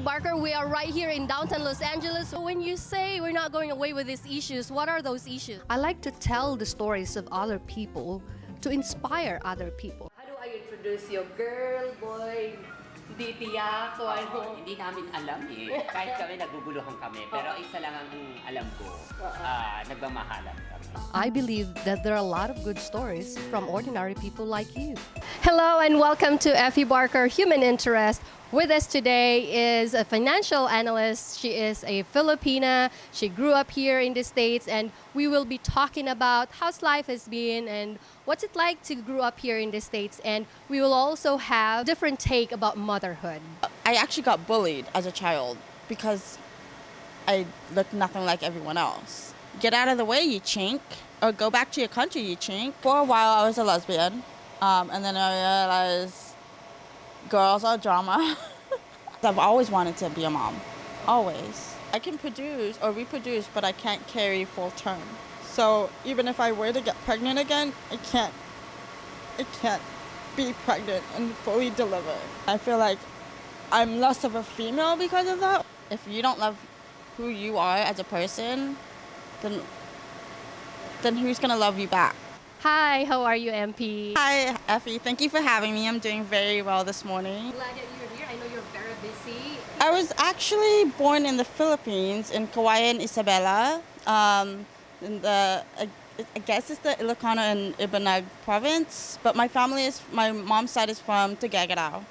Barker. We are right here in downtown Los Angeles. So when you say we're not going away with these issues, what are those issues? I like to tell the stories of other people to inspire other people. How do I introduce your girl, boy, di tiyak, o ano? Hindi namin alam eh. Kahit kami naguguluhan kami. Pero isa lang ang alam ko, nagmamahalan kami. I believe that there are a lot of good stories from ordinary people like you. Hello and welcome to Effie Barker Human Interest. With us today is a financial analyst. She is a Filipina. She grew up here in the States, and we will be talking about how's life has been and what's it like to grow up here in the States. And we will also have different take about motherhood. I actually got bullied as a child because I looked nothing like everyone else. Get out of the way, you chink, or go back to your country, you chink. For a while, I was a lesbian, and then I realized girls are drama. I've always wanted to be a mom, always. I can produce or reproduce, but I can't carry full term. So even if I were to get pregnant again, I can't be pregnant and fully deliver. I feel like I'm less of a female because of that. If you don't love who you are as a person, then who's gonna love you back? Hi, how are you, MP? Hi, Effie. Thank you for having me. I'm doing very well this morning. Glad that you're here. I know you're very busy. I was actually born in the Philippines, in Cagayan, Isabela. I guess it's the Ilocano and Ibanag province, but my mom's side is from Tuguegarao.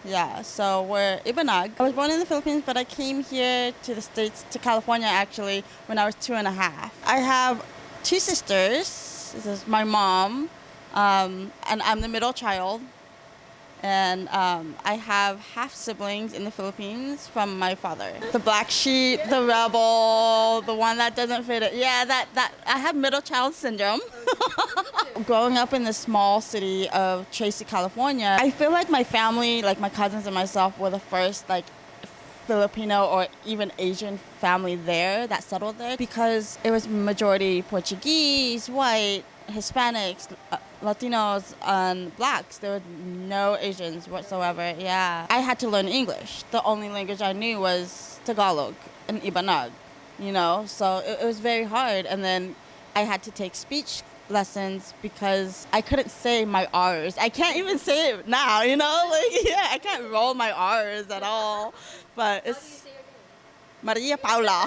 Yeah, so we're Ibanag. I was born in the Philippines, but I came here to the States, to California actually, when I was 2.5. I have 2 sisters. This is my mom, and I'm the middle child. And I have half siblings in the Philippines from my father. The black sheep, the rebel, the one that doesn't fit it. Yeah, that I have middle child syndrome. Growing up in the small city of Tracy, California, I feel like my family, like my cousins and myself, were the first like Filipino or even Asian family there that settled there because it was majority Portuguese, white, Hispanics, Latinos, and blacks. There were no Asians whatsoever. Yeah, I had to learn English. The only language I knew was Tagalog and Ibanag, you know, so it was very hard. And then I had to take speech lessons because I couldn't say my R's. I can't even say it now, you know, like, yeah, I can't roll my R's at all. But it's Maria Paula.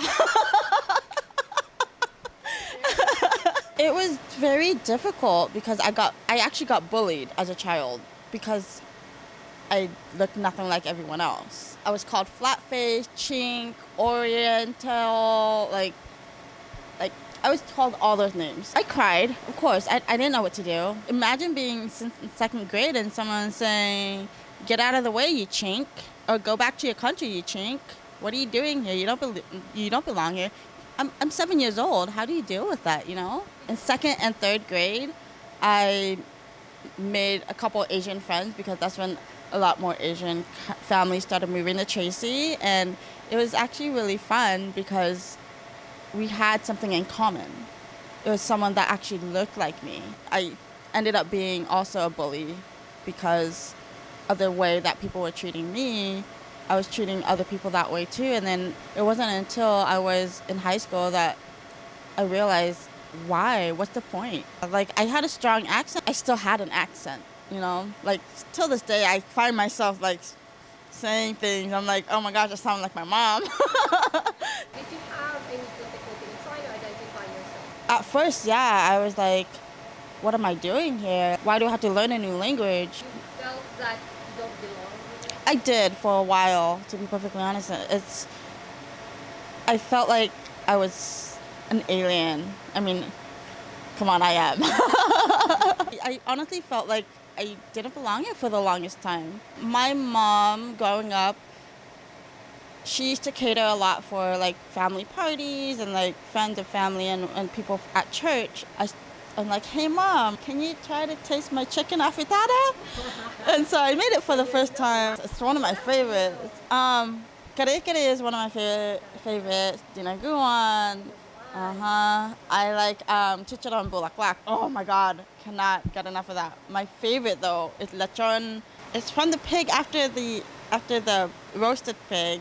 It was very difficult because I actually got bullied as a child because I looked nothing like everyone else. I was called flat-faced, chink, oriental, like I was called all those names. I cried, of course. I didn't know what to do. Imagine being in 2nd grade and someone saying, "Get out of the way, you chink," or "Go back to your country, you chink. What are you doing here? You don't belong here." I'm 7 years old. How do you deal with that, you know? In 2nd and 3rd grade, I made a couple Asian friends because that's when a lot more Asian families started moving to Tracy. And it was actually really fun because we had something in common. It was someone that actually looked like me. I ended up being also a bully because of the way that people were treating me. I was treating other people that way too. And then it wasn't until I was in high school that I realized, why? What's the point? Like, I had a strong accent. I still had an accent, you know? Like, till this day, I find myself, like, saying things. I'm like, oh my gosh, I sound like my mom. Did you have any difficulty in trying to identify yourself? At first, yeah, I was like, what am I doing here? Why do I have to learn a new language? You felt that you don't belong? I did for a while, to be perfectly honest. I felt like I was an alien. I mean, come on, I am. I honestly felt like I didn't belong here for the longest time. My mom, growing up, she used to cater a lot for like family parties and like friends of family and people at church. I'm like, "Hey mom, can you try to taste my chicken afritada?" And so I made it for the first time. It's one of my favorites. Kare-kare is one of my favorites. Dinaguan. I like chicharon bulaklak. Oh my God, cannot get enough of that. My favorite though is lechon. It's from the pig after the after the roasted pig.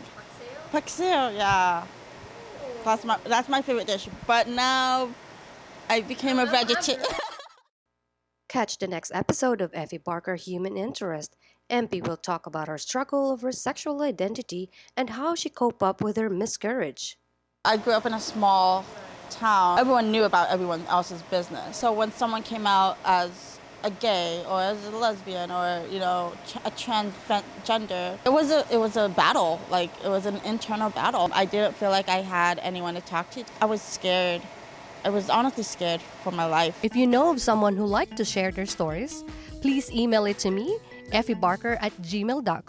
Pakseo, yeah. That's my favorite dish. But now I became a vegetarian. Catch the next episode of Effie Barker Human Interest. MP will talk about her struggle over sexual identity and how she coped up with her miscarriage. I grew up in a small town. Everyone knew about everyone else's business. So when someone came out as a gay or as a lesbian or a transgender, it was a battle. Like, it was an internal battle. I didn't feel like I had anyone to talk to. I was scared. I was honestly scared for my life. If you know of someone who liked to share their stories, please email it to me, effiebarker@gmail.com.